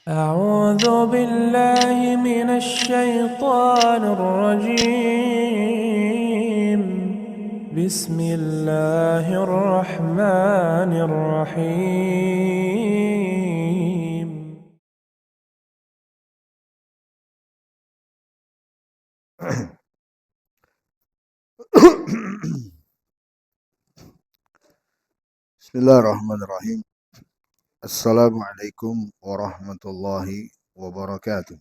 أعوذ بالله من الشيطان الرجيم بسم الله الرحمن الرحيم Bismillahirrahmanirrahim. Assalamualaikum warahmatullahi wabarakatuh.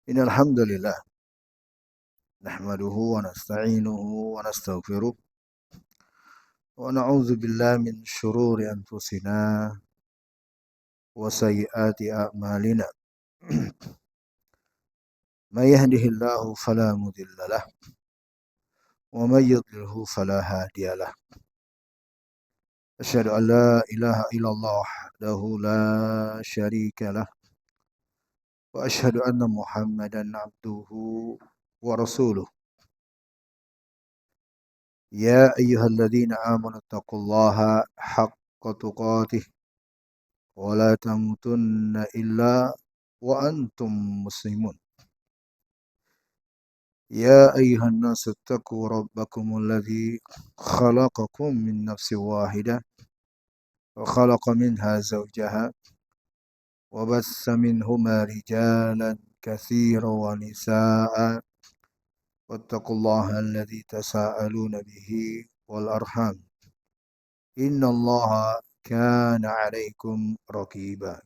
Innal hamdalillah nahmaduhu wa nasta'inuhu wa nastaghfiruh wa na'udzu billahi min shururi anfusina wa sayyiati a'malina. May yahdihillahu fala mudilla lah wa may yudlilhu fala hadiya lah. Asyhadu an la ilaha illallah wahdahu la syarika lah wa asyhadu anna Muhammadan abduhu wa rasuluh. يا أيها الذين آمنوا اتقوا الله حق تقاته ولا تموتن إلا وأنتم مسلمون. يا أيها الناس اتقوا ربكم الذي خلقكم من نفس واحدة وخلق منها زوجها وبث منهما رجالا كثيرا ونساء واتقوا الله الذي تساءلون به والأرحام إن الله كان عليكم رقيبا.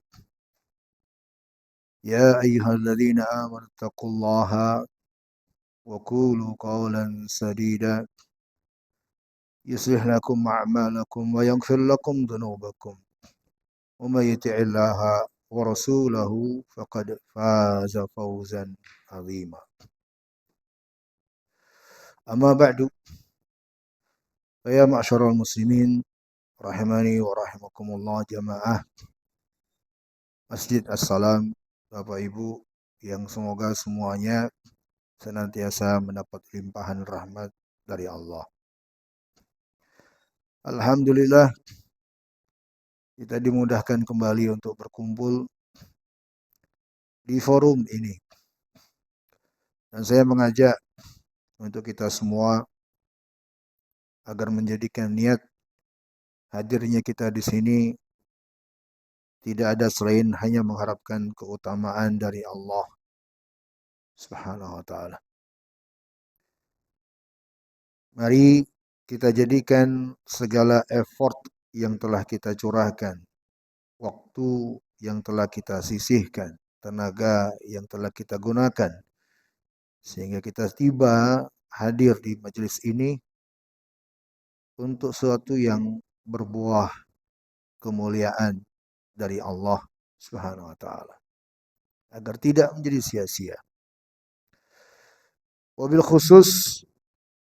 يا أيها الذين آمنوا اتقوا الله وقولوا قولا سديدا يصلح لكم أعمالكم ويغفر لكم ذنوبكم ومن يطع الله ورسوله فقد فاز فوزا عظيما. أما بعد فيا معشر المسلمين rahimani wa rahimakumullah jamaah Masjid Assalam, Bapak Ibu yang semoga semuanya senantiasa mendapat limpahan rahmat dari Allah. Alhamdulillah kita dimudahkan kembali untuk berkumpul di forum ini. Dan saya mengajak untuk kita semua agar menjadikan niat hadirnya kita di sini tidak ada selain hanya mengharapkan keutamaan dari Allah Subhanahu wa taala. Mari kita jadikan segala effort yang telah kita curahkan, waktu yang telah kita sisihkan, tenaga yang telah kita gunakan, sehingga kita tiba hadir di majelis ini untuk sesuatu yang berbuah kemuliaan dari Allah Subhanahu wa taala, agar tidak menjadi sia-sia. Wabil khusus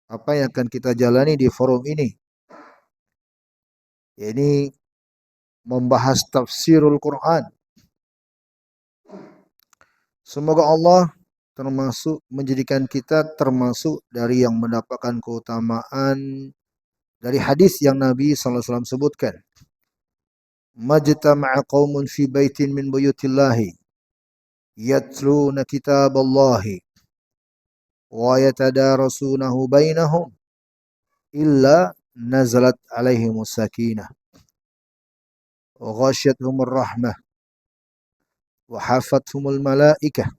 apa yang akan kita jalani di forum ini, yakni membahas tafsirul Quran. Semoga Allah menjadikan kita termasuk dari yang mendapatkan keutamaan dari hadis yang Nabi sallallahu alaihi wasallam sebutkan. Majtama'a qaumun fi baitin min buyutillahi yatluna kitaballahi wa yatadarasunahu bainahum illa nazalat alaihimus sakinah wa ghasyiyatuhumur rahmah wa hafathumul malaikah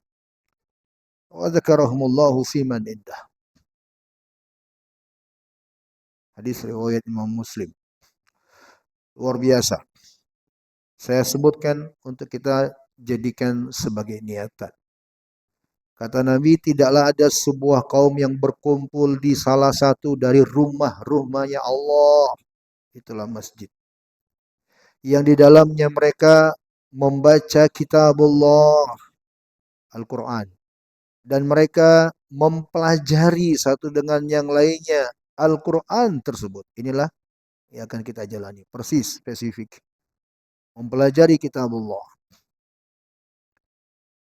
wa dzakarahumullahu fi man indah. Hadis riwayat Imam Muslim. Luar biasa. Saya sebutkan untuk kita jadikan sebagai niatan. Kata Nabi, tidaklah ada sebuah kaum yang berkumpul di salah satu dari rumah-rumahnya Allah. Itulah masjid. Yang di dalamnya mereka membaca kitabullah, Al-Quran. Dan mereka mempelajari satu dengan yang lainnya Al-Quran tersebut. Inilah yang akan kita jalani. Persis, spesifik. Mempelajari kitabullah.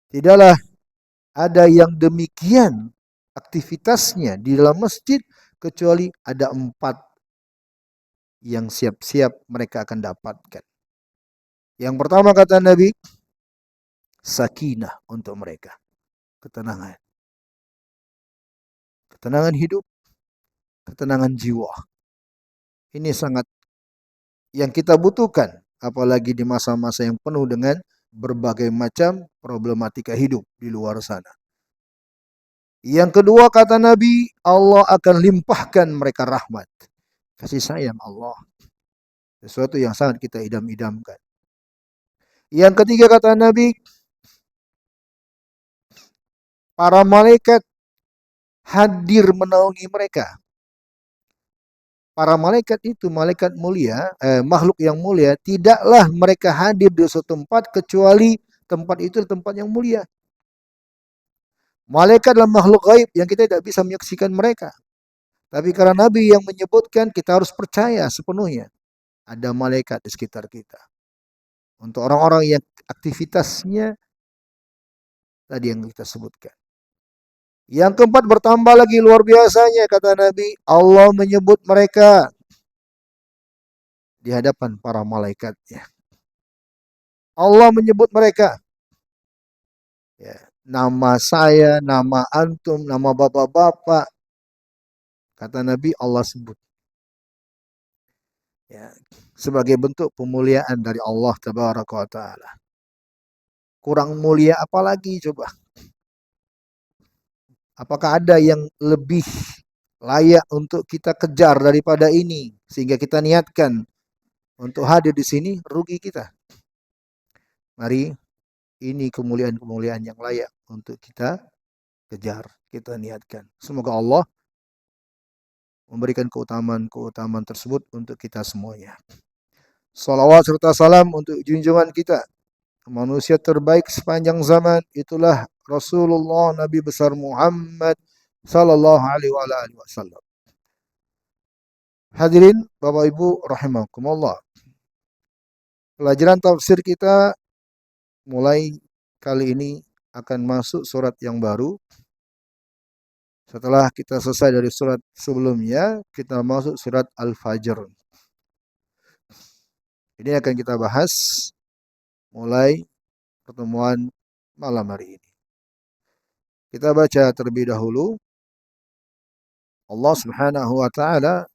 Tidaklah ada yang demikian aktivitasnya di dalam masjid kecuali ada 4 yang siap-siap mereka akan dapatkan. Yang pertama kata Nabi, sakinah untuk mereka. Ketenangan. Ketenangan hidup, ketenangan jiwa. Ini sangat yang kita butuhkan. Apalagi di masa-masa yang penuh dengan berbagai macam problematika hidup di luar sana. Yang kedua kata Nabi, Allah akan limpahkan mereka rahmat. Kasih sayang Allah. Sesuatu yang sangat kita idam-idamkan. Yang ketiga kata Nabi, para malaikat hadir menaungi mereka. Para malaikat itu, malaikat mulia, makhluk yang mulia, tidaklah mereka hadir di suatu tempat kecuali tempat itu tempat yang mulia. Malaikat adalah makhluk gaib yang kita tidak bisa menyaksikan mereka. Tapi karena Nabi yang menyebutkan, kita harus percaya sepenuhnya. Ada malaikat di sekitar kita. Untuk orang-orang yang aktivitasnya tadi yang kita sebutkan. Yang keempat bertambah lagi luar biasanya kata Nabi, Allah menyebut mereka di hadapan para malaikatnya. Allah menyebut mereka. Ya, nama saya, nama antum, nama bapak-bapak. Kata Nabi Allah sebut. Ya, sebagai bentuk pemuliaan dari Allah Tabaraka wa Ta'ala. Kurang mulia apalagi coba? Apakah ada yang lebih layak untuk kita kejar daripada ini? Sehingga kita niatkan untuk hadir di sini, rugi kita. Mari, ini kemuliaan-kemuliaan yang layak untuk kita kejar, kita niatkan. Semoga Allah memberikan keutamaan-keutamaan tersebut untuk kita semuanya. Salawat serta salam untuk junjungan kita, manusia terbaik sepanjang zaman, itulah Rasulullah Nabi besar Muhammad sallallahu alaihi wasallam. Hadirin Bapak Ibu rahimakumullah. Pelajaran tafsir kita mulai kali ini akan masuk surat yang baru. Setelah kita selesai dari surat sebelumnya, kita masuk surat Al-Fajr. Ini akan kita bahas mulai pertemuan malam hari ini. Kita baca terlebih dahulu. Allah Subhanahu wa taala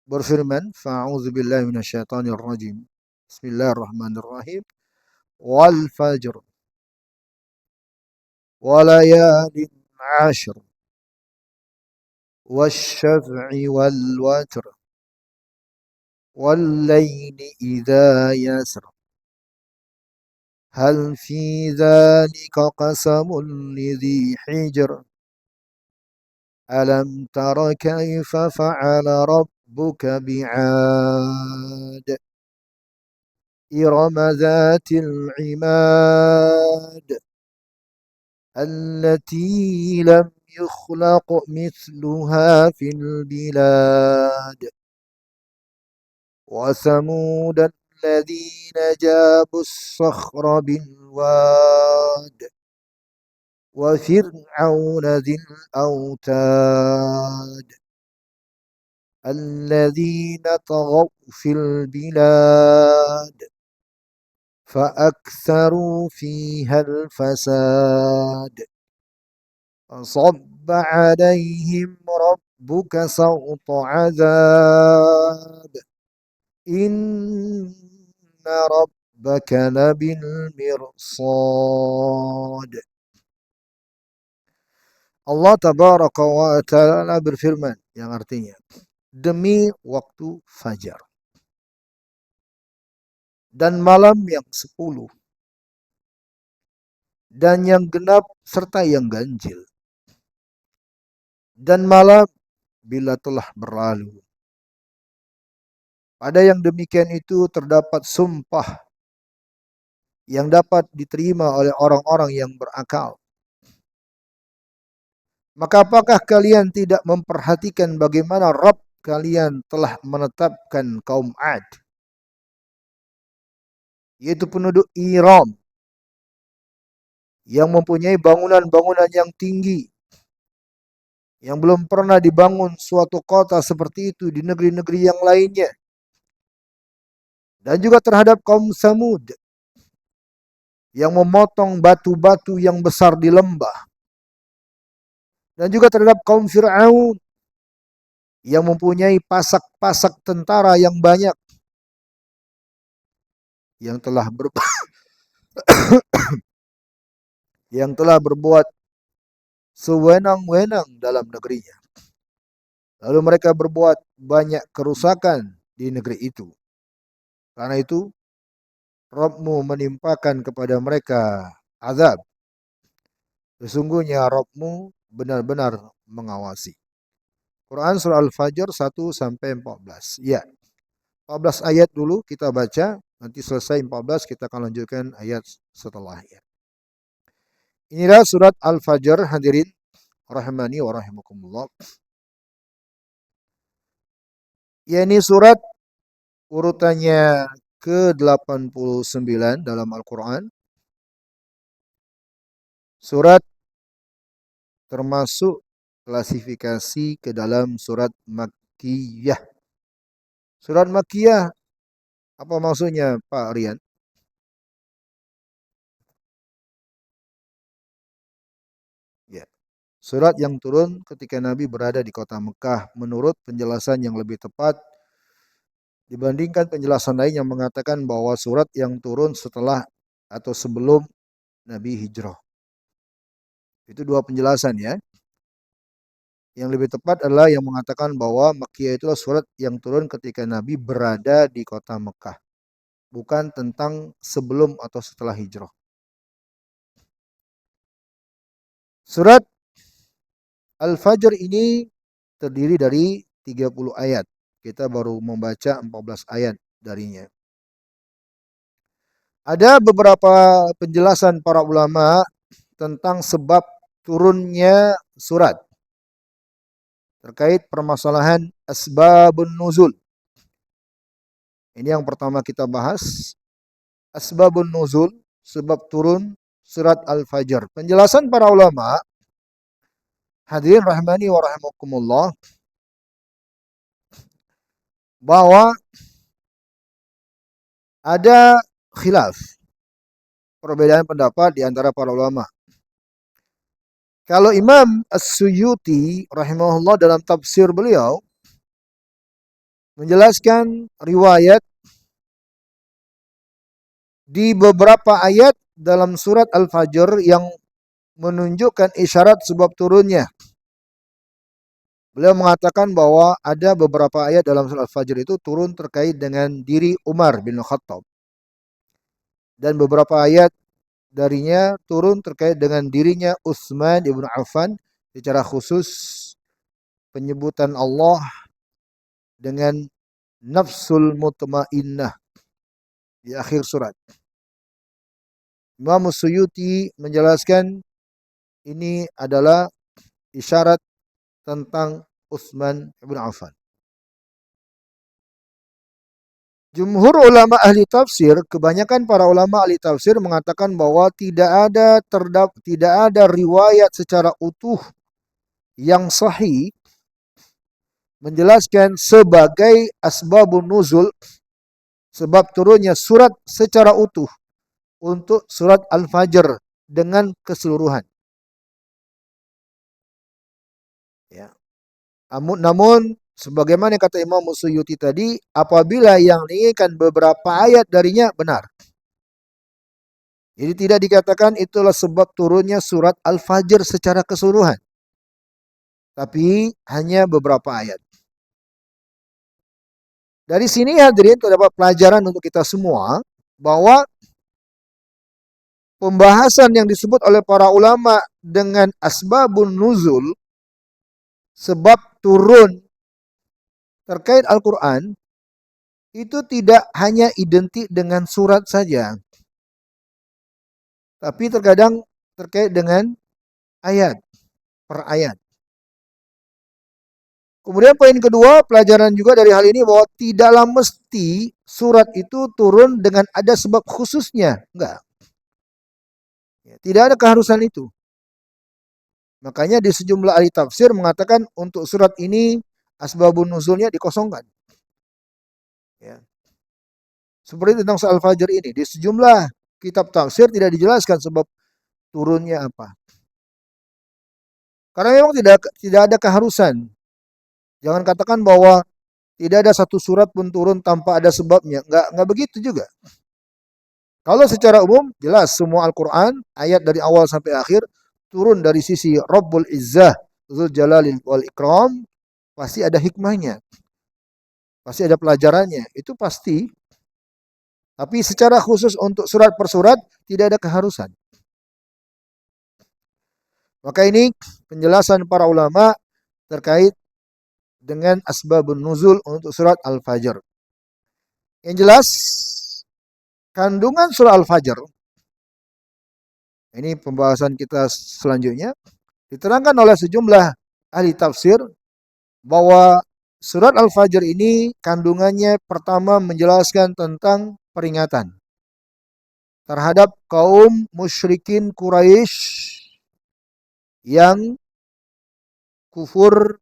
berfirman, "Fa'udzu billahi minasyaitonir rajim. Bismillahirrahmanirrahim. Wal fajr wa layalin 'ashr wasyaf'i wal watr wal laili idza yasr. Hal fi dzalika qasamun lidhi hijr. Alam tara kaifa fa'ala rabbuka bi'ad. إرم ذات العماد التي لم يخلق مثلها في البلاد وثمود الذين جابوا الصخر بالواد وفرعون ذي الأوتاد الذين طغوا في البلاد فأكثروا فيها الفساد فصب عليهم ربك سوط عذاب إن ربك لبالمرصاد. Allah Tabaraka wa Ta'ala berfirman yang artinya, demi waktu fajar dan malam yang 10 dan yang genap serta yang ganjil dan malam bila telah berlalu. Pada yang demikian itu terdapat sumpah yang dapat diterima oleh orang-orang yang berakal. Maka apakah kalian tidak memperhatikan bagaimana Rabb kalian telah menetapkan kaum Ad, yaitu penduduk Iram, yang mempunyai bangunan-bangunan yang tinggi, yang belum pernah dibangun suatu kota seperti itu di negeri-negeri yang lainnya. Dan juga terhadap kaum Samud yang memotong batu-batu yang besar di lembah. Dan juga terhadap kaum Fir'aun yang mempunyai pasak-pasak tentara yang banyak, yang telah yang telah berbuat sewenang-wenang dalam negerinya. Lalu mereka berbuat banyak kerusakan di negeri itu. Karena itu, Rabbmu menimpakan kepada mereka azab. Sesungguhnya Rabbmu benar-benar mengawasi. Quran Surah Al-Fajr 1 sampai 14. Ya, 14 ayat dulu kita baca, nanti selesai 14 kita akan lanjutkan ayat setelahnya. Inilah surat Al-Fajr, hadirin rahimani wa rahimakumullah. Ya, ini surat urutannya ke-89 dalam Al-Quran. Surat termasuk klasifikasi ke dalam surat Makkiyah. Surat Makkiyah, apa maksudnya Pak Rian? Ya, surat yang turun ketika Nabi berada di kota Mekah. Menurut penjelasan yang lebih tepat, dibandingkan penjelasan lain yang mengatakan bahwa surat yang turun setelah atau sebelum Nabi hijrah. Itu dua penjelasan ya. Yang lebih tepat adalah yang mengatakan bahwa Makkiyah itulah surat yang turun ketika Nabi berada di kota Mekah. Bukan tentang sebelum atau setelah hijrah. Surat Al-Fajr ini terdiri dari 30 ayat. Kita baru membaca 14 ayat darinya. Ada beberapa penjelasan para ulama tentang sebab turunnya surat terkait permasalahan asbabun nuzul. Ini yang pertama kita bahas. Asbabun nuzul, sebab turun surat Al-Fajr. Penjelasan para ulama, hadirin rahmani wa rahimakumullah, bahwa ada khilaf, perbedaan pendapat di antara para ulama. Kalau Imam As-Suyuti rahimahullah dalam tafsir beliau menjelaskan riwayat di beberapa ayat dalam surat Al-Fajr yang menunjukkan isyarat sebab turunnya. Beliau mengatakan bahwa ada beberapa ayat dalam surat Al-Fajr itu turun terkait dengan diri Umar bin Khattab. Dan beberapa ayat darinya turun terkait dengan dirinya Utsman ibn Affan, secara khusus penyebutan Allah dengan nafsul mutmainnah di akhir surat. Imam Suyuti menjelaskan ini adalah isyarat tentang Utsman ibn Affan. Jumhur ulama ahli tafsir, kebanyakan para ulama ahli tafsir mengatakan bahwa tidak ada riwayat secara utuh yang sahih menjelaskan sebagai asbabun nuzul, sebab turunnya surat secara utuh untuk surat Al-Fajr dengan keseluruhan. Ya. Namun sebagaimana kata Imam Suyuti tadi, apabila yang diinginkan beberapa ayat darinya benar. Jadi tidak dikatakan itulah sebab turunnya surat Al-Fajr secara keseluruhan. Tapi hanya beberapa ayat. Dari sini hadirin terdapat pelajaran untuk kita semua bahwa pembahasan yang disebut oleh para ulama dengan asbabun nuzul, sebab turun terkait Al-Quran, itu tidak hanya identik dengan surat saja. Tapi terkadang terkait dengan ayat, per ayat. Kemudian poin kedua, pelajaran juga dari hal ini bahwa tidaklah mesti surat itu turun dengan ada sebab khususnya. Enggak. Tidak ada keharusan itu. Makanya di sejumlah ahli tafsir mengatakan untuk surat ini asbabun nuzulnya dikosongkan. Ya. Seperti tentang surat Al-Fajr ini. Di sejumlah kitab tafsir tidak dijelaskan sebab turunnya apa. Karena memang tidak ada keharusan. Jangan katakan bahwa tidak ada satu surat pun turun tanpa ada sebabnya. Enggak begitu juga. Kalau secara umum jelas semua Al-Quran ayat dari awal sampai akhir turun dari sisi Rabbul Izzah Dzul Jalalil wal Ikram, pasti ada hikmahnya. Pasti ada pelajarannya. Itu pasti. Tapi secara khusus untuk surat per surat tidak ada keharusan. Maka ini penjelasan para ulama terkait dengan asbabun nuzul untuk surat Al-Fajr. Yang jelas kandungan surah Al-Fajr, ini pembahasan kita selanjutnya, diterangkan oleh sejumlah ahli tafsir bahwa surat Al-Fajr ini kandungannya pertama menjelaskan tentang peringatan terhadap kaum musyrikin Quraisy yang kufur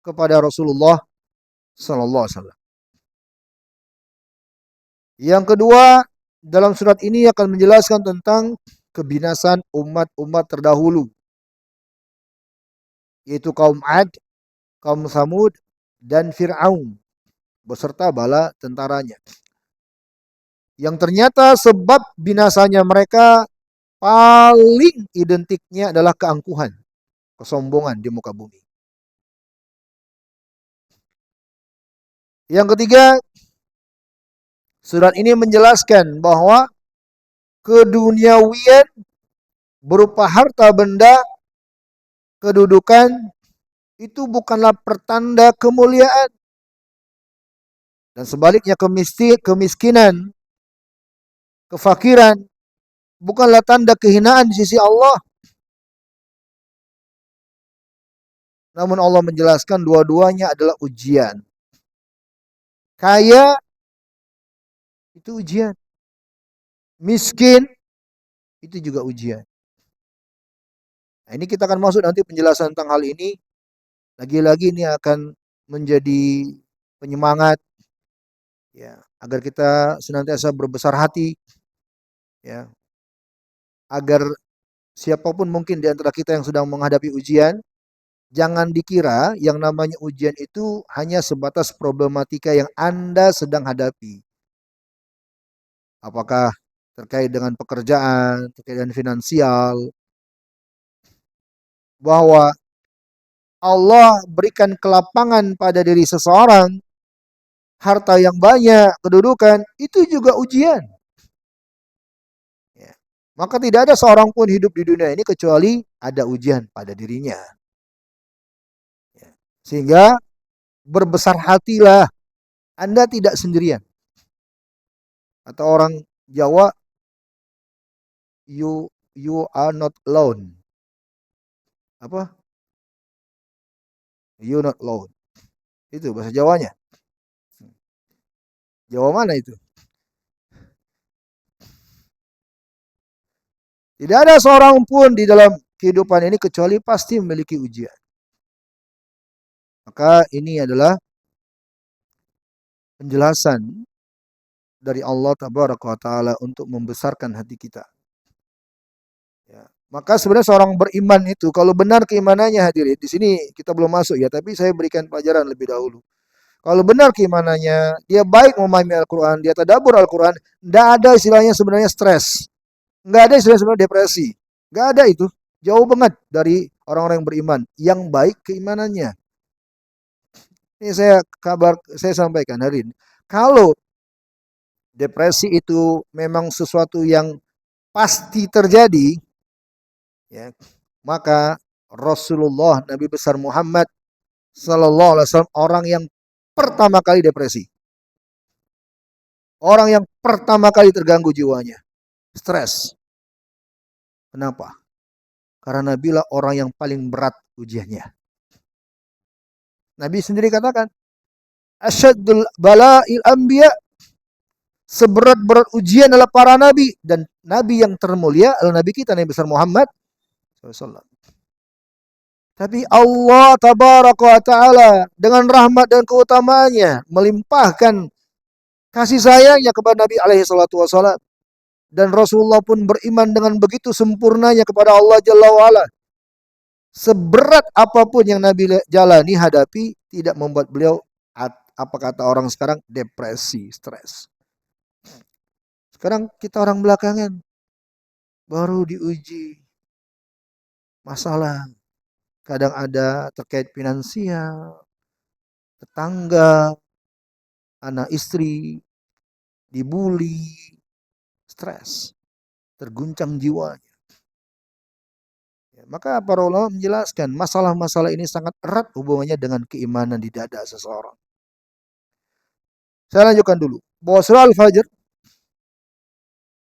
kepada Rasulullah sallallahu alaihi wasallam. Yang kedua, dalam surat ini akan menjelaskan tentang kebinasan umat-umat terdahulu, yaitu kaum Ad, kaum Samud, dan Fir'aun beserta bala tentaranya. Yang ternyata sebab binasanya mereka paling identiknya adalah keangkuhan, kesombongan di muka bumi. Yang ketiga, surat ini menjelaskan bahwa keduniawian berupa harta benda, kedudukan, itu bukanlah pertanda kemuliaan. Dan sebaliknya kemiskinan, kefakiran, bukanlah tanda kehinaan di sisi Allah. Namun Allah menjelaskan dua-duanya adalah ujian. Kaya itu ujian. Miskin itu juga ujian. Nah, ini kita akan masuk nanti penjelasan tentang hal ini. Lagi-lagi ini akan menjadi penyemangat ya, agar kita senantiasa berbesar hati ya, agar siapapun mungkin di antara kita yang sedang menghadapi ujian, jangan dikira yang namanya ujian itu hanya sebatas problematika yang Anda sedang hadapi. Apakah terkait dengan pekerjaan, terkait dengan finansial, bahwa Allah berikan kelapangan pada diri seseorang, harta yang banyak, kedudukan, itu juga ujian. Ya. Maka tidak ada seorang pun hidup di dunia ini kecuali ada ujian pada dirinya. Ya. Sehingga berbesar hatilah, Anda tidak sendirian. Atau orang Jawa, you are not alone. Apa? You not alone. Itu bahasa Jawanya. Jawa mana itu? Tidak ada seorang pun di dalam kehidupan ini kecuali pasti memiliki ujian. Maka ini adalah penjelasan dari Allah Tabaraka wa Ta'ala untuk membesarkan hati kita. Ya. Maka sebenarnya seorang beriman itu, kalau benar keimanannya hadirin, di sini kita belum masuk ya, tapi saya berikan pelajaran lebih dahulu. Kalau benar keimanannya, dia baik memahami Al-Quran, dia tadabbur Al-Quran, tidak ada istilahnya sebenarnya stres. Nggak ada istilahnya sebenarnya depresi. Nggak ada itu. Jauh banget dari orang-orang yang beriman. Yang baik keimanannya. Ini saya sampaikan hari ini. Kalau depresi itu memang sesuatu yang pasti terjadi, ya, maka Rasulullah Nabi besar Muhammad Sallallahu Alaihi Wasallam orang yang pertama kali depresi, orang yang pertama kali terganggu jiwanya, stres. Kenapa? Karena Nabi lah orang yang paling berat ujiannya. Nabi sendiri katakan, asyadul bala'il anbiya, seberat-berat ujian adalah para nabi, dan nabi yang termulia adalah nabi kita, Nabi besar Muhammad SAW. Tapi Allah Tabaraka wa Ta'ala dengan rahmat dan keutamaannya melimpahkan kasih sayangnya kepada Nabi alaihi salatu wasallam. Dan Rasulullah pun beriman dengan begitu sempurnanya kepada Allah Jalla wa'ala. Seberat apapun yang Nabi jalani, hadapi, tidak membuat beliau, apa kata orang sekarang, depresi, stres. Sekarang kita orang belakangan baru diuji masalah. Kadang ada terkait finansial, tetangga, anak istri, dibully, stres, terguncang jiwanya. Maka para ulama menjelaskan masalah-masalah ini sangat erat hubungannya dengan keimanan di dada seseorang. Saya lanjutkan dulu. Bahwa surah Al-Fajr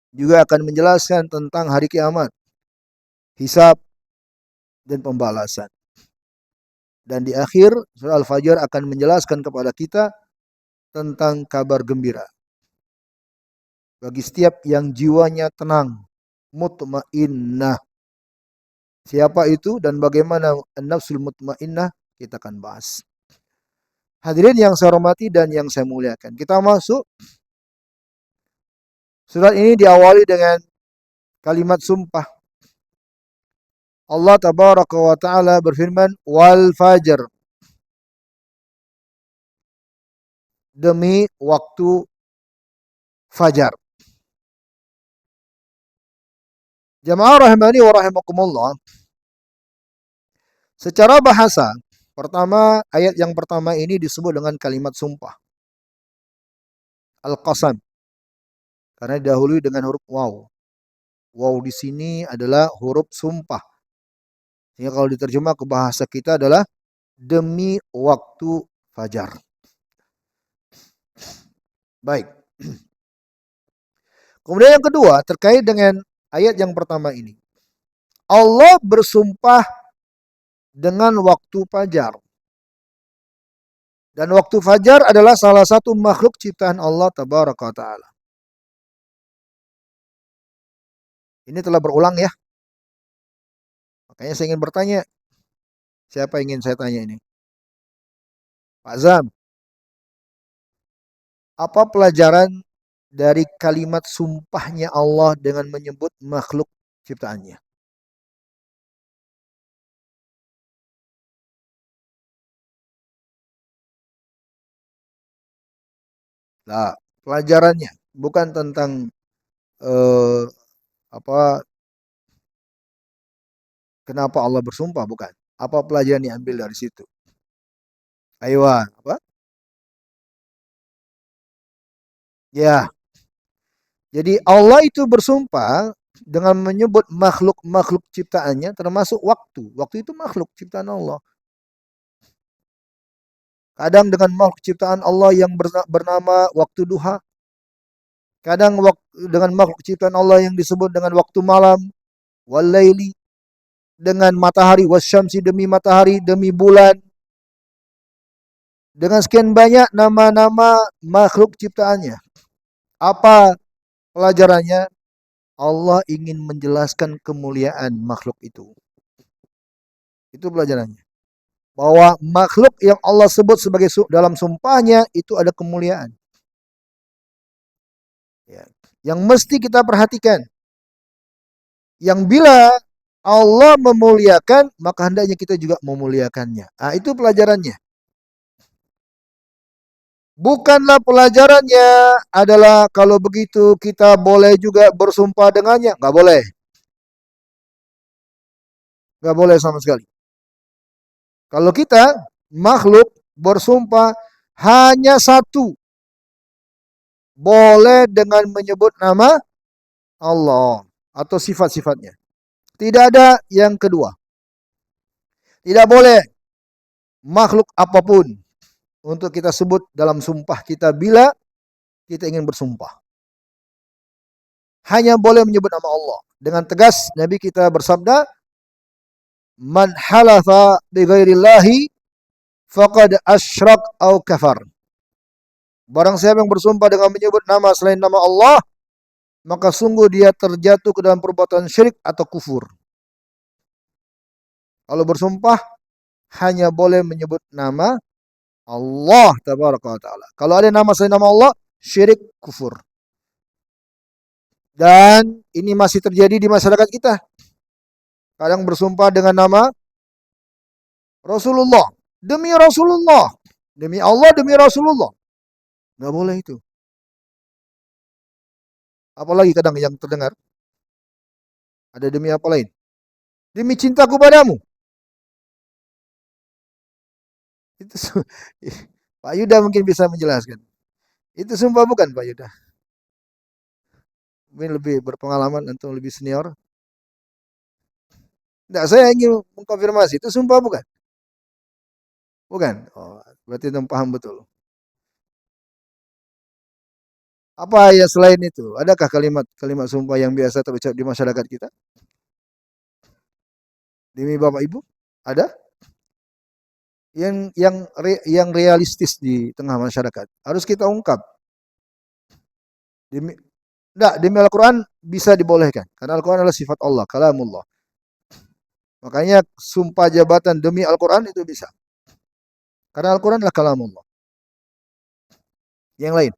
juga akan menjelaskan tentang hari kiamat, hisab, dan pembalasan. Dan di akhir surah Al-Fajr akan menjelaskan kepada kita tentang kabar gembira bagi setiap yang jiwanya tenang, mutmainnah. Siapa itu dan bagaimana an-nafsul mutmainnah, kita akan bahas. Hadirin yang saya hormati dan yang saya muliakan, kita masuk. Surat ini diawali dengan kalimat sumpah. Allah tabaraka wa ta'ala berfirman, wal fajr, demi waktu fajar. Jamaah rahimani wa rahimakumullah. Secara bahasa, pertama, ayat yang pertama ini disebut dengan kalimat sumpah. Al-qasam. Karena didahului dengan huruf waw. Waw di sini adalah huruf sumpah. Sehingga kalau diterjemah ke bahasa kita adalah demi waktu fajar. Baik. Kemudian yang kedua, terkait dengan ayat yang pertama ini. Allah bersumpah dengan waktu fajar. Dan waktu fajar adalah salah satu makhluk ciptaan Allah tabaraka ta'ala. Ini telah berulang ya. Makanya saya ingin bertanya. Siapa ingin saya tanya ini? Pak Zam. Apa pelajaran dari kalimat sumpahnya Allah dengan menyebut makhluk ciptaannya? Nah, pelajarannya bukan tentang apa kenapa Allah bersumpah, bukan. Apa pelajaran yang diambil dari situ? Ayo, apa? Ya. Jadi Allah itu bersumpah dengan menyebut makhluk-makhluk ciptaannya termasuk waktu. Waktu itu makhluk ciptaan Allah. Kadang dengan makhluk ciptaan Allah yang bernama waktu duha. Kadang dengan makhluk ciptaan Allah yang disebut dengan waktu malam. Wal-laili. Dengan matahari. Wasyamsi, demi matahari, demi bulan. Dengan sekian banyak nama-nama makhluk ciptaannya. Apa pelajarannya? Allah ingin menjelaskan kemuliaan makhluk itu. Itu pelajarannya. Bahwa makhluk yang Allah sebut sebagai dalam sumpahnya itu ada kemuliaan. Ya. Yang mesti kita perhatikan. Yang bila Allah memuliakan, maka hendaknya kita juga memuliakannya. Nah, itu pelajarannya. Bukanlah pelajarannya adalah kalau begitu kita boleh juga bersumpah dengannya. Nggak boleh. Nggak boleh sama sekali. Kalau kita makhluk bersumpah hanya satu. Boleh dengan menyebut nama Allah atau sifat-sifatnya. Tidak ada yang kedua. Tidak boleh makhluk apapun untuk kita sebut dalam sumpah kita bila kita ingin bersumpah. Hanya boleh menyebut nama Allah. Dengan tegas Nabi kita bersabda, man halafa bi ghairillahi faqad asyrak au kafar. Barang siapa yang bersumpah dengan menyebut nama selain nama Allah, maka sungguh dia terjatuh ke dalam perbuatan syirik atau kufur. Kalau bersumpah hanya boleh menyebut nama Allah tabaraka wa taala. Kalau ada nama selain nama Allah, syirik, kufur. Dan ini masih terjadi di masyarakat kita. Kadang bersumpah dengan nama Rasulullah. Demi Rasulullah. Demi Allah, demi Rasulullah. Nggak boleh itu. Apalagi kadang yang terdengar. Ada demi apa lain? Demi cintaku padamu. Itu Pak Yuda mungkin bisa menjelaskan. Itu sumpah bukan Pak Yuda? Mungkin lebih berpengalaman atau lebih senior. Enggak, saya ingin mengkonfirmasi. Itu sumpah bukan? Bukan. Oh, berarti itu paham betul. Apa ya selain itu? Adakah kalimat sumpah yang biasa terucap di masyarakat kita? Demi Bapak Ibu? Ada? Yang realistis di tengah masyarakat. Harus kita ungkap. Demi demi Al-Quran bisa dibolehkan. Karena Al-Quran adalah sifat Allah, kalamullah. Makanya sumpah jabatan demi Al-Quran itu bisa. Karena Al-Quran adalah kalamullah. Yang lain?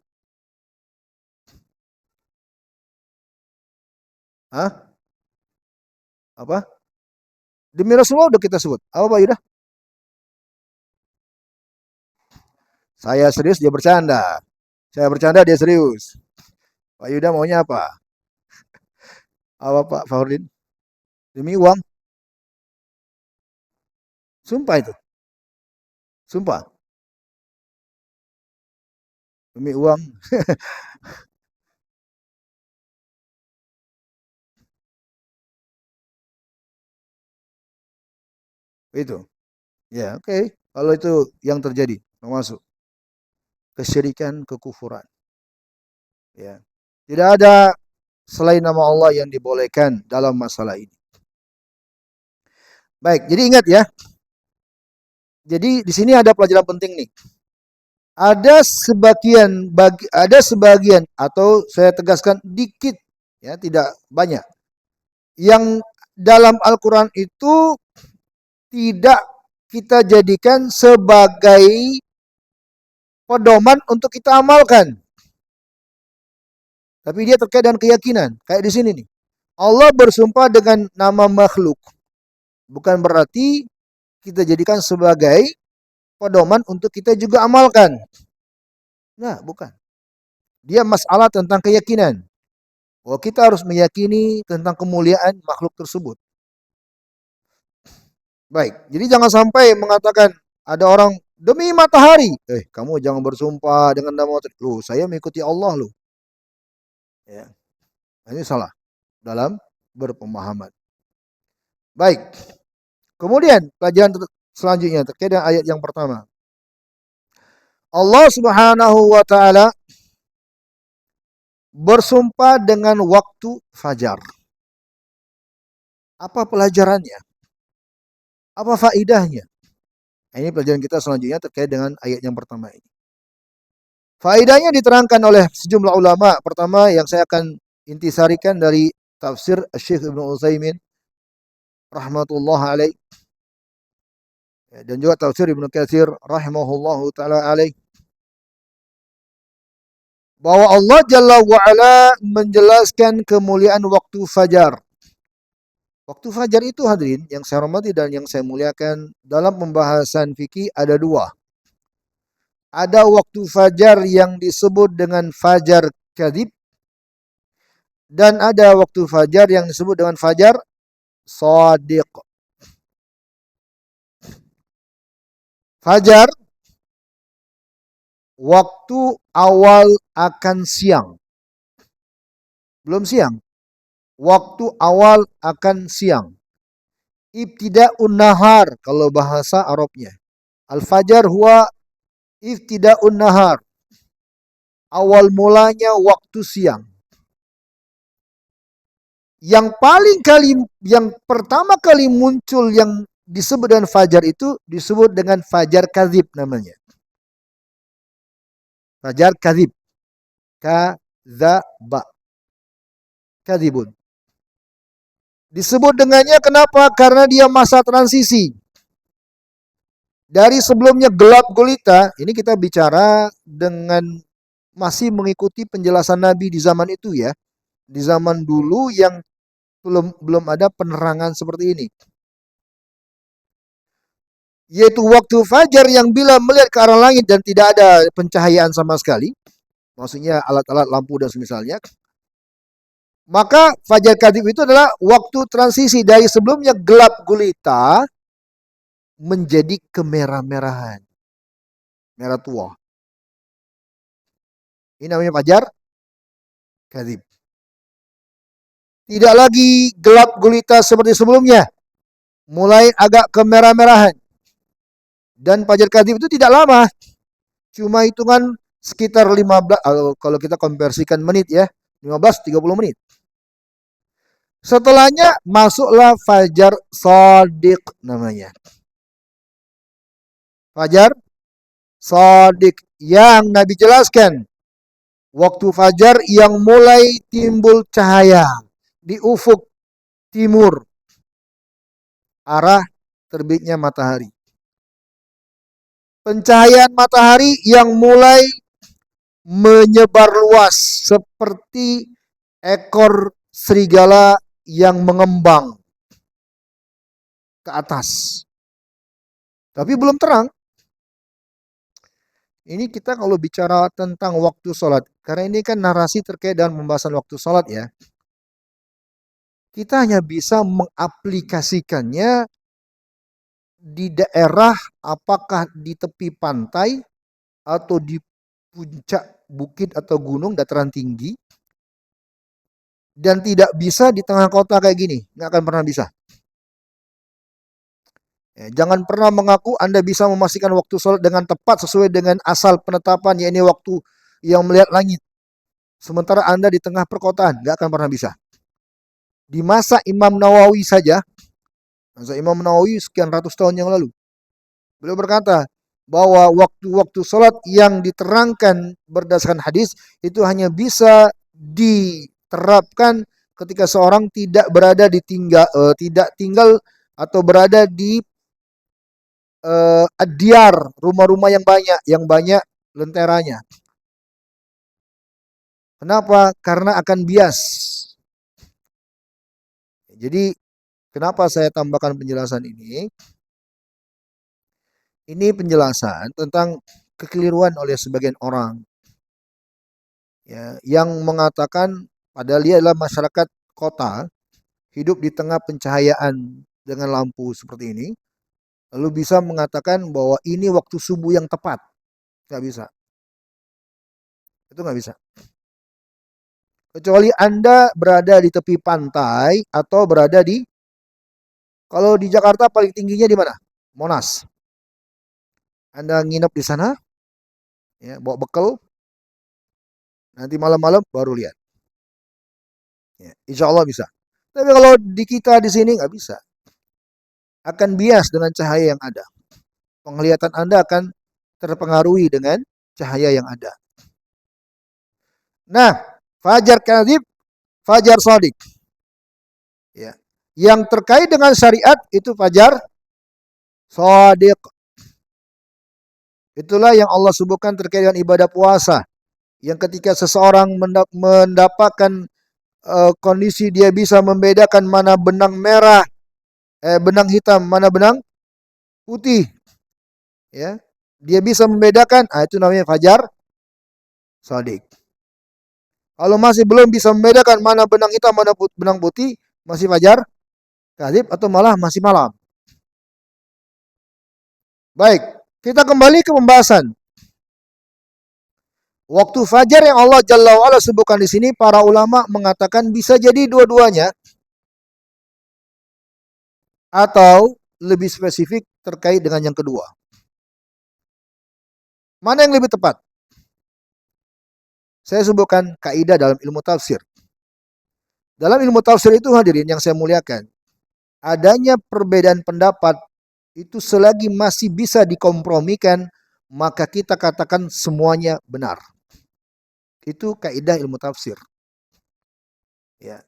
Hah? Apa? Demi Rasulullah udah kita sebut. Apa Pak Yuda? Saya serius, dia bercanda. Saya bercanda, dia serius. Pak Yuda maunya apa? Apa Pak Fahurdin? Demi uang? Sumpah itu. Sumpah. Demi uang. Itu. Ya, oke. Okay. Kalau itu yang terjadi, termasuk kesyirikan, kekufuran. Ya. Tidak ada selain nama Allah yang dibolehkan dalam masalah ini. Baik, jadi ingat ya. Jadi di sini ada pelajaran penting nih. Ada sebagian atau saya tegaskan dikit ya, tidak banyak yang dalam Al-Qur'an itu tidak kita jadikan sebagai pedoman untuk kita amalkan. Tapi dia terkait dengan keyakinan. Kayak di sini nih. Allah bersumpah dengan nama makhluk. Bukan berarti kita jadikan sebagai pedoman untuk kita juga amalkan. Nah, bukan. Dia masalah tentang keyakinan. Bahwa kita harus meyakini tentang kemuliaan makhluk tersebut. Baik, jadi jangan sampai mengatakan ada orang demi matahari. Kamu jangan bersumpah dengan nama matahari. Loh, saya mengikuti Allah loh. Ya. Ini salah dalam berpemahaman. Baik. Kemudian pelajaran selanjutnya terkait dengan ayat yang pertama. Allah Subhanahu wa taala bersumpah dengan waktu fajar. Apa pelajarannya? Apa faidahnya? Ini pelajaran kita selanjutnya terkait dengan ayat yang pertama ini. Faidahnya diterangkan oleh sejumlah ulama. Pertama yang saya akan intisarikan dari tafsir Syekh Ibnu Utsaimin rahmatullah alaih, dan juga tafsir Ibnu Katsir rahimahullahu taala alaih, bahwa Allah Jalla wa'ala menjelaskan kemuliaan waktu fajar. Waktu fajar itu hadirin yang saya hormati dan yang saya muliakan, dalam pembahasan fikih ada dua. Ada waktu fajar yang disebut dengan fajar kadzib, dan ada waktu fajar yang disebut dengan fajar shadiq. Fajar waktu awal akan siang. Belum siang. Waktu awal akan siang. Ibtida'un nahar kalau bahasa Arabnya. Al-fajar huwa ibtida'un nahar. Awal mulanya waktu siang. Yang pertama kali muncul yang disebut dengan fajar itu disebut dengan fajar kadzib namanya. Fajar kadzib. Kadzaba. Kadzibun. Disebut dengannya kenapa? Karena dia masa transisi. Dari sebelumnya gelap gulita, ini kita bicara dengan masih mengikuti penjelasan Nabi di zaman itu ya. Di zaman dulu yang belum ada penerangan seperti ini. Yaitu waktu fajar yang bila melihat ke arah langit dan tidak ada pencahayaan sama sekali. Maksudnya alat-alat lampu dan semisalnya. Maka fajar kadhib itu adalah waktu transisi dari sebelumnya gelap gulita menjadi kemerah-merahan. Merah tua. Ini namanya fajar kadhib. Tidak lagi gelap gulita seperti sebelumnya. Mulai agak kemerah-merahan. Dan fajar kadhib itu tidak lama. Cuma hitungan sekitar 15, kalau kita konversikan menit ya. 15-30 menit. Setelahnya masuklah fajar shadiq namanya. Fajar shadiq yang Nabi jelaskan. Waktu fajar yang mulai timbul cahaya di ufuk timur arah terbitnya matahari. Pencahayaan matahari yang mulai menyebar luas seperti ekor serigala yang mengembang ke atas. Tapi belum terang. Ini kita kalau bicara tentang waktu sholat, karena ini kan narasi terkait dengan pembahasan waktu sholat ya. Kita hanya bisa mengaplikasikannya di daerah, apakah di tepi pantai atau di puncak bukit atau gunung dataran tinggi, dan tidak bisa di tengah kota kayak gini, nggak akan pernah bisa. Jangan pernah mengaku Anda bisa memastikan waktu sholat dengan tepat sesuai dengan asal penetapan, yaitu waktu yang melihat langit. Sementara Anda di tengah perkotaan, nggak akan pernah bisa. Di masa Imam Nawawi saja, masa Imam Nawawi sekian ratus tahun yang lalu, beliau berkata bahwa waktu-waktu sholat yang diterangkan berdasarkan hadis itu hanya bisa diterapkan ketika seorang tidak berada tidak tinggal atau berada di adyar, rumah-rumah yang banyak lenteranya. Kenapa? Karena akan bias. Jadi kenapa saya tambahkan penjelasan ini? Ini penjelasan tentang kekeliruan oleh sebagian orang ya, yang mengatakan padahal dia adalah masyarakat kota, hidup di tengah pencahayaan dengan lampu seperti ini, lalu bisa mengatakan bahwa ini waktu subuh yang tepat. Nggak bisa. Itu nggak bisa. Kecuali Anda berada di tepi pantai atau berada di, kalau di Jakarta paling tingginya di mana? Monas. Anda nginep di sana, ya, bawa bekal, nanti malam-malam baru lihat. Ya, insya Allah bisa. Tapi kalau di kita di sini nggak bisa. Akan bias dengan cahaya yang ada. Penglihatan Anda akan terpengaruhi dengan cahaya yang ada. Nah, fajar kadhib, fajar shadiq. Ya. Yang terkait dengan syariat itu fajar shadiq. Itulah yang Allah sebutkan terkait dengan ibadah puasa. Yang ketika seseorang mendapatkan kondisi dia bisa membedakan mana benang merah, benang hitam, mana benang putih. Ya. Dia bisa membedakan, itu namanya fajar shadiq. Kalau masih belum bisa membedakan mana benang hitam, mana benang putih, masih fajar kadhib atau malah masih malam. Baik, kita kembali ke pembahasan. Waktu fajar yang Allah Jalla wa'ala sebutkan di sini, para ulama mengatakan bisa jadi dua-duanya, atau lebih spesifik terkait dengan yang kedua. Mana yang lebih tepat? Saya sebutkan kaidah dalam ilmu tafsir. Dalam ilmu tafsir itu hadirin yang saya muliakan, adanya perbedaan pendapat itu selagi masih bisa dikompromikan, maka kita katakan semuanya benar. Itu kaidah ilmu tafsir. Ya.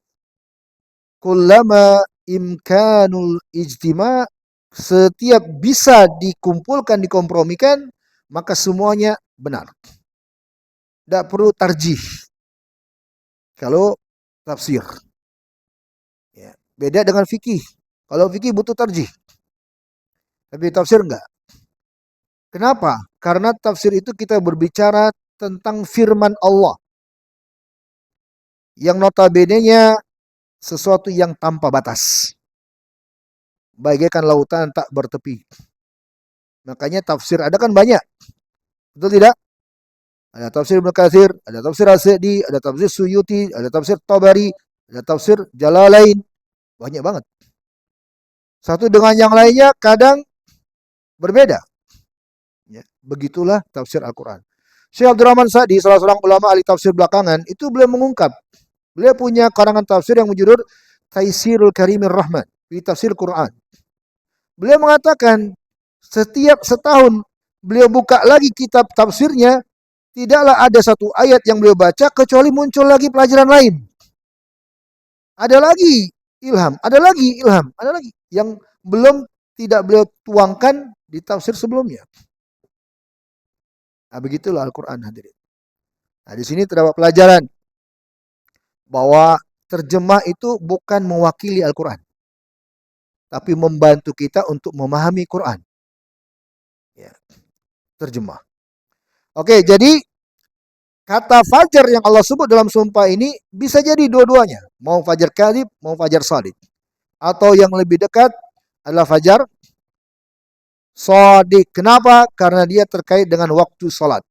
Kullama imkanul ijtima, setiap bisa dikumpulkan, dikompromikan, maka semuanya benar. Tidak perlu tarjih. Kalau tafsir. Ya. Beda dengan fikih. Kalau fikih butuh tarjih. Tapi tafsir enggak. Kenapa? Karena tafsir itu kita berbicara tentang firman Allah. Yang notabene-nya sesuatu yang tanpa batas. Bagaikan lautan tak bertepi. Makanya tafsir ada kan banyak. Betul tidak? Ada tafsir Ibnu Katsir, ada tafsir As-Sa'di, ada tafsir Suyuti, ada tafsir Tabari, ada tafsir Jalalain. Banyak banget. Satu dengan yang lainnya kadang berbeda. Ya, begitulah tafsir Al-Quran. Syekh Abdurrahman Sa'di, salah seorang ulama ahli tafsir belakangan, itu beliau mengungkap. Beliau punya karangan tafsir yang berjudul Taisirul Karimir Rahman di tafsir Quran. Beliau mengatakan setiap setahun beliau buka lagi kitab tafsirnya, tidaklah ada satu ayat yang beliau baca kecuali muncul lagi pelajaran lain. Ada lagi ilham, ada lagi ilham, ada lagi yang belum tidak beliau tuangkan di tafsir sebelumnya. Nah, begitulah Al-Quran hadirin. Nah, di sini terdapat pelajaran bahwa terjemah itu bukan mewakili Al-Quran, tapi membantu kita untuk memahami Quran. Ya, terjemah. Oke, jadi kata fajar yang Allah sebut dalam sumpah ini bisa jadi dua-duanya. Mau fajar kadhib, mau fajar shadiq. Atau yang lebih dekat adalah fajar shadiq. Kenapa? Karena dia terkait dengan waktu sholat.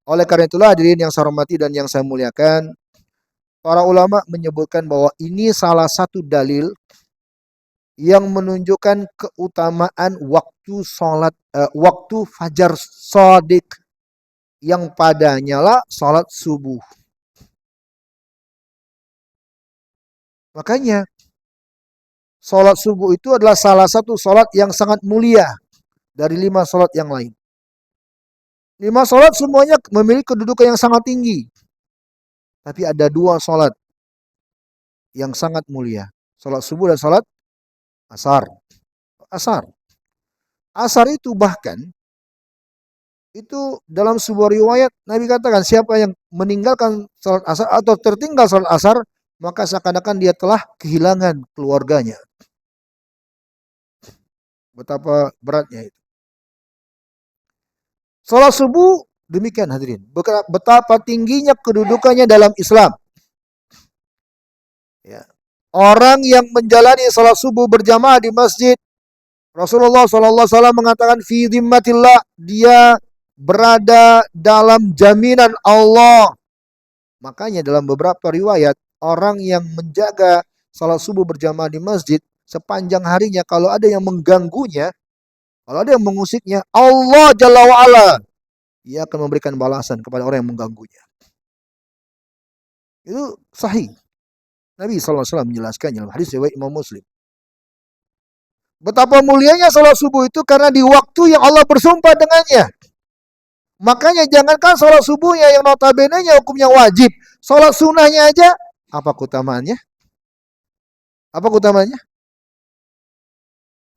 Oleh karena itulah hadirin yang saya hormati dan yang saya muliakan, para ulama menyebutkan bahwa ini salah satu dalil yang menunjukkan keutamaan waktu sholat, waktu fajar shadiq yang padanya lah sholat subuh. Makanya sholat subuh itu adalah salah satu sholat yang sangat mulia dari 5 sholat yang lain. 5 sholat semuanya memiliki kedudukan yang sangat tinggi. Tapi ada 2 sholat yang sangat mulia. Sholat subuh dan sholat asar. Asar. Asar itu bahkan, itu dalam sebuah riwayat Nabi katakan siapa yang meninggalkan sholat asar atau tertinggal sholat asar, maka seakan-akan dia telah kehilangan keluarganya. Betapa beratnya itu. Sholat subuh demikian hadirin. Betapa tingginya kedudukannya dalam Islam. Ya. Orang yang menjalani sholat subuh berjamaah di masjid, Rasulullah SAW mengatakan fi dhimmatillah, dia berada dalam jaminan Allah. Makanya dalam beberapa riwayat, orang yang menjaga sholat subuh berjamaah di masjid sepanjang harinya, kalau ada yang mengganggunya, kalau ada yang mengusiknya, Allah Jalla wa'ala, ia akan memberikan balasan kepada orang yang mengganggunya. Itu sahih. Nabi SAW menjelaskannya dalam hadis riwayat Imam Muslim. Betapa mulianya sholat subuh itu karena di waktu yang Allah bersumpah dengannya. Makanya jangankan sholat subuhnya yang notabene-nya hukumnya wajib, sholat sunnahnya aja, apa keutamaannya? Apa keutamaannya?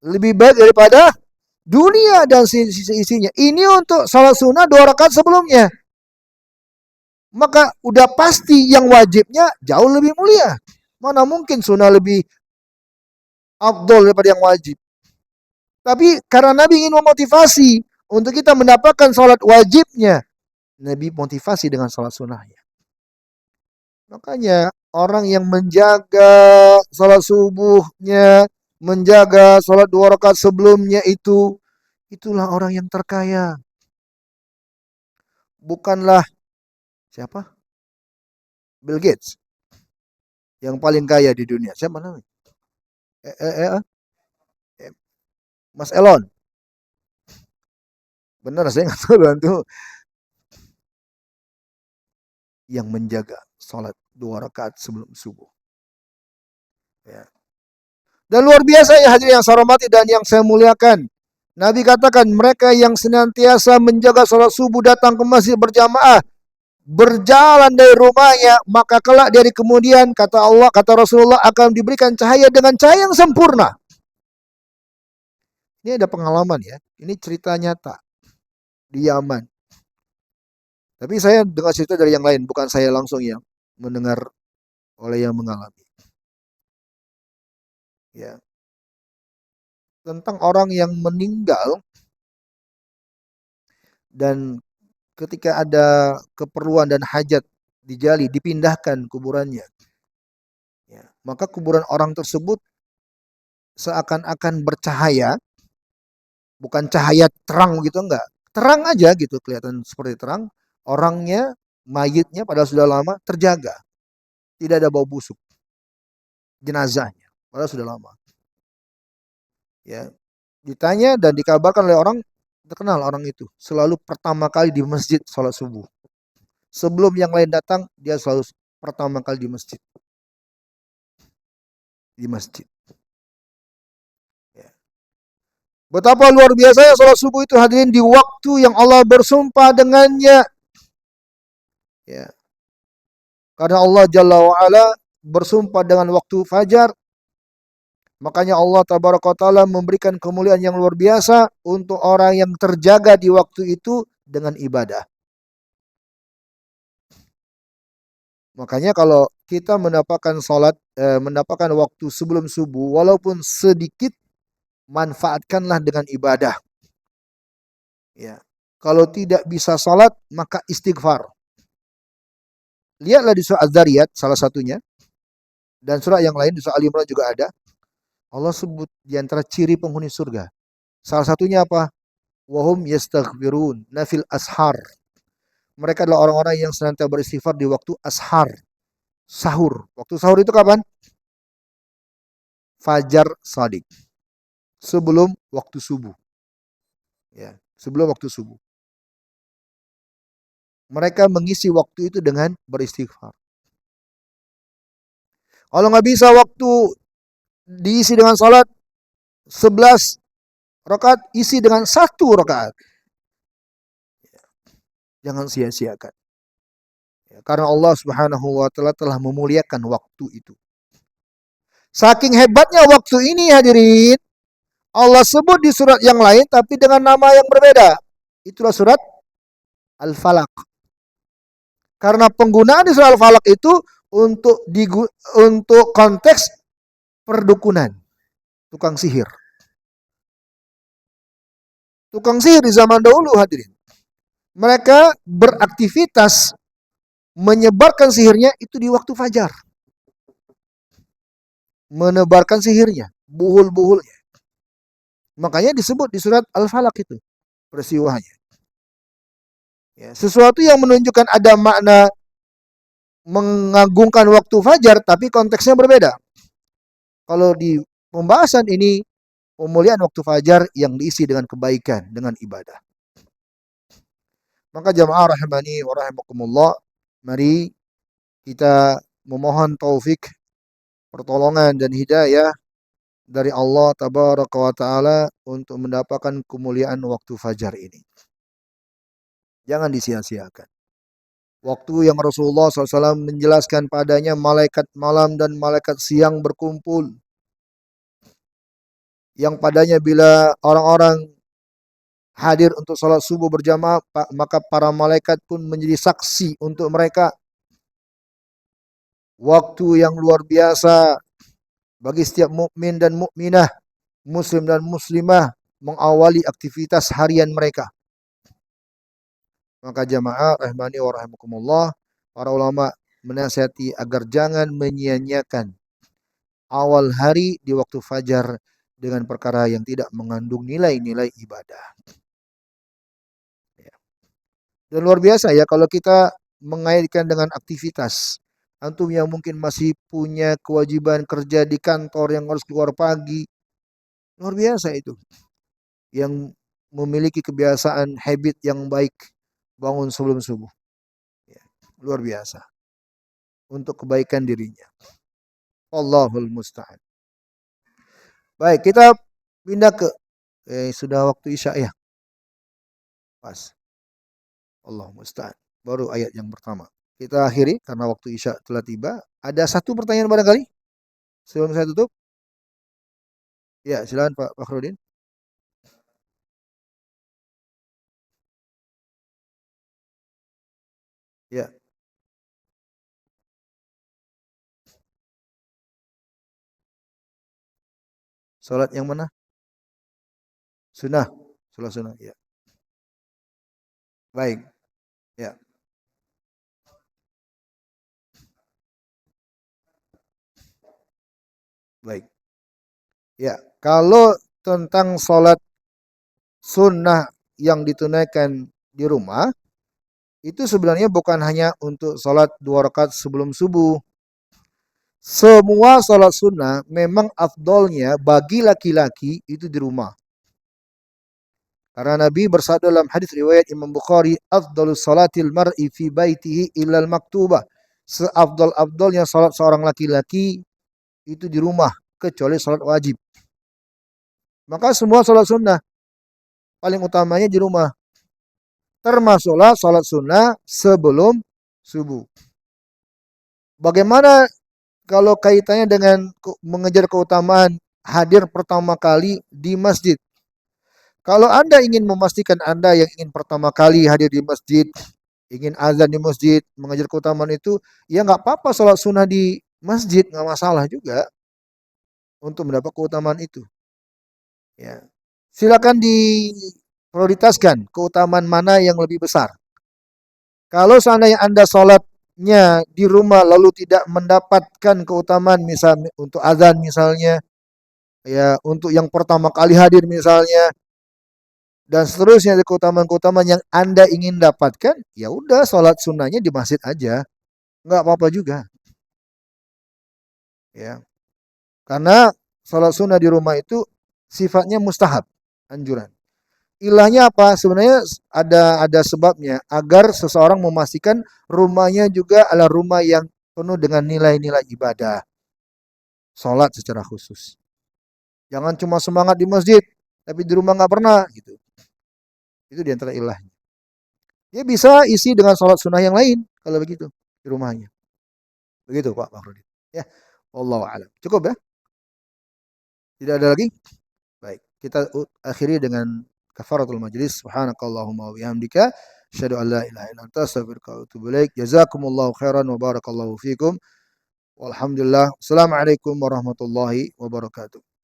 Lebih baik daripada dunia dan sisi-isinya. Ini untuk sholat sunnah 2 rakaat sebelumnya. Maka udah pasti yang wajibnya jauh lebih mulia. Mana mungkin sunnah lebih afdol daripada yang wajib. Tapi karena Nabi ingin memotivasi untuk kita mendapatkan sholat wajibnya, Nabi motivasi dengan sholat sunnahnya. Makanya orang yang menjaga sholat subuhnya, menjaga sholat 2 rakaat sebelumnya itu, itulah orang yang terkaya. Bukanlah siapa? Bill Gates. Yang paling kaya di dunia. Siapa namanya? Mas Elon. Benar, saya nggak tahu itu. Yang menjaga sholat 2 rakaat sebelum subuh. Ya. Dan luar biasa ya hadirin yang saya hormati dan yang saya muliakan. Nabi katakan mereka yang senantiasa menjaga sholat subuh datang ke masjid berjamaah, berjalan dari rumahnya, maka kelak dari kemudian kata Allah, kata Rasulullah akan diberikan cahaya dengan cahaya yang sempurna. Ini ada pengalaman ya. Ini cerita nyata di Yaman. Tapi saya dengar cerita dari yang lain, bukan saya langsung yang mendengar oleh yang mengalami. Ya, tentang orang yang meninggal dan ketika ada keperluan dan hajat dijali, dipindahkan kuburannya. Ya, maka kuburan orang tersebut seakan-akan bercahaya, bukan cahaya terang gitu enggak. Terang aja gitu, kelihatan seperti terang. Orangnya, mayitnya padahal sudah lama terjaga. Tidak ada bau busuk jenazahnya, padahal sudah lama. Ya, ditanya dan dikabarkan oleh orang terkenal orang itu selalu pertama kali di masjid sholat subuh. Sebelum yang lain datang, dia selalu pertama kali di masjid. Di masjid. Ya. Betapa luar biasanya sholat subuh itu hadirin di waktu yang Allah bersumpah dengannya. Ya. Karena Allah Jalla wa'ala bersumpah dengan waktu fajar. Makanya Allah Tabaraka wa Ta'ala memberikan kemuliaan yang luar biasa untuk orang yang terjaga di waktu itu dengan ibadah. Makanya kalau kita mendapatkan mendapatkan waktu sebelum subuh, walaupun sedikit, manfaatkanlah dengan ibadah. Ya. Kalau tidak bisa salat, maka istighfar. Lihatlah di surah Az-Zariyat salah satunya, dan surah yang lain di surah Al-Imran juga ada. Allah sebut di antara ciri penghuni surga. Salah satunya apa? Wahum yastaghfirun nafil ashar. Mereka adalah orang-orang yang senantiasa beristighfar di waktu ashar, sahur. Waktu sahur itu kapan? Fajar shadiq. Sebelum waktu subuh. Ya, sebelum waktu subuh. Mereka mengisi waktu itu dengan beristighfar. Kalau nggak bisa waktu diisi dengan salat 11 rakaat, isi dengan 1 rakaat. Jangan sia-siakan. Ya, karena Allah Subhanahu wa taala telah memuliakan waktu itu. Saking hebatnya waktu ini hadirin, Allah sebut di surat yang lain tapi dengan nama yang berbeda. Itulah surat Al-Falaq. Karena penggunaan di surat Al-Falaq itu untuk konteks perdukunan, tukang sihir. Tukang sihir di zaman dahulu hadirin. Mereka beraktivitas menyebarkan sihirnya itu di waktu fajar. Menebarkan sihirnya, buhul-buhulnya. Makanya disebut di surat Al-Falaq itu peristiwanya. Ya, sesuatu yang menunjukkan ada makna mengagungkan waktu fajar, tapi konteksnya berbeda. Kalau di pembahasan ini, pemulihan waktu fajar yang diisi dengan kebaikan, dengan ibadah. Maka jamaah rahimani wa rahimakumullah, mari kita memohon taufik, pertolongan dan hidayah dari Allah Tabaraka wa Ta'ala untuk mendapatkan kemuliaan waktu fajar ini. Jangan disia-siakan. Waktu yang Rasulullah SAW menjelaskan padanya malaikat malam dan malaikat siang berkumpul. Yang padanya bila orang-orang hadir untuk salat subuh berjamaah, maka para malaikat pun menjadi saksi untuk mereka. Waktu yang luar biasa bagi setiap mukmin dan mukminah, muslim dan muslimah mengawali aktivitas harian mereka. Maka jamaah rahmani wa rahimakumullah, para ulama menasihati agar jangan menyia-nyiakan awal hari di waktu fajar dengan perkara yang tidak mengandung nilai-nilai ibadah. Ya. Dan luar biasa ya kalau kita mengaitkan dengan aktivitas. Antum yang mungkin masih punya kewajiban kerja di kantor yang harus keluar pagi. Luar biasa itu. Yang memiliki kebiasaan habit yang baik bangun sebelum subuh. Ya, luar biasa. Untuk kebaikan dirinya. Allahul musta'an. Baik, kita pindah ke sudah waktu Isya ya. Pas. Allahul musta'an. Baru ayat yang pertama. Kita akhiri karena waktu Isya telah tiba. Ada satu pertanyaan barangkali sebelum saya tutup. Ya, silakan Pak Fakhrudin. Ya. Salat yang mana? Sunnah. Salat sunnah. Ya. Baik. Ya. Baik. Ya. Kalau tentang salat sunnah yang ditunaikan di rumah, itu sebenarnya bukan hanya untuk salat 2 rakaat sebelum subuh. Semua salat sunnah memang afdolnya bagi laki-laki itu di rumah. Karena Nabi bersabda dalam hadis riwayat Imam Bukhari, "Afdalus salatil mar'i fi baitihi illal maktubah." Seafdal-afdalnya salat seorang laki-laki itu di rumah kecuali salat wajib. Maka semua salat sunnah paling utamanya di rumah. Termasuklah salat sunnah sebelum subuh. Bagaimana kalau kaitannya dengan mengejar keutamaan hadir pertama kali di masjid? Kalau Anda ingin memastikan Anda yang ingin pertama kali hadir di masjid, ingin azan di masjid, mengejar keutamaan itu, ya nggak apa-apa sholat sunnah di masjid, nggak masalah juga untuk mendapat keutamaan itu. Ya. Silakan diprioritaskan keutamaan mana yang lebih besar. Kalau seandainya Anda sholatnya di rumah lalu tidak mendapatkan keutamaan, misalnya untuk azan misalnya, ya untuk yang pertama kali hadir misalnya, dan seterusnya keutamaan-keutamaan yang Anda ingin dapatkan, ya udah sholat sunnahnya di masjid aja, nggak apa-apa juga, ya. Karena sholat sunnah di rumah itu sifatnya mustahab, anjuran. Ilahnya apa? Sebenarnya ada sebabnya agar seseorang memastikan rumahnya juga adalah rumah yang penuh dengan nilai-nilai ibadah, sholat secara khusus. Jangan cuma semangat di masjid, tapi di rumah nggak pernah, gitu. Itu diantara ilahnya. Dia bisa isi dengan sholat sunnah yang lain kalau begitu di rumahnya. Begitu Pak Fakhrudin. Ya, wallahu a'lam. Cukup ya? Tidak ada lagi? Baik, kita akhiri dengan kafaratul majlis. Subhanakallahumma wa bihamdika asyhadu an la ilaha illa anta astaghfiruka wa atubu ilaik. Jazakumullahu khairan wa barakallahu fikum. Walhamdulillah. Assalamualaikum warahmatullahi wabarakatuh.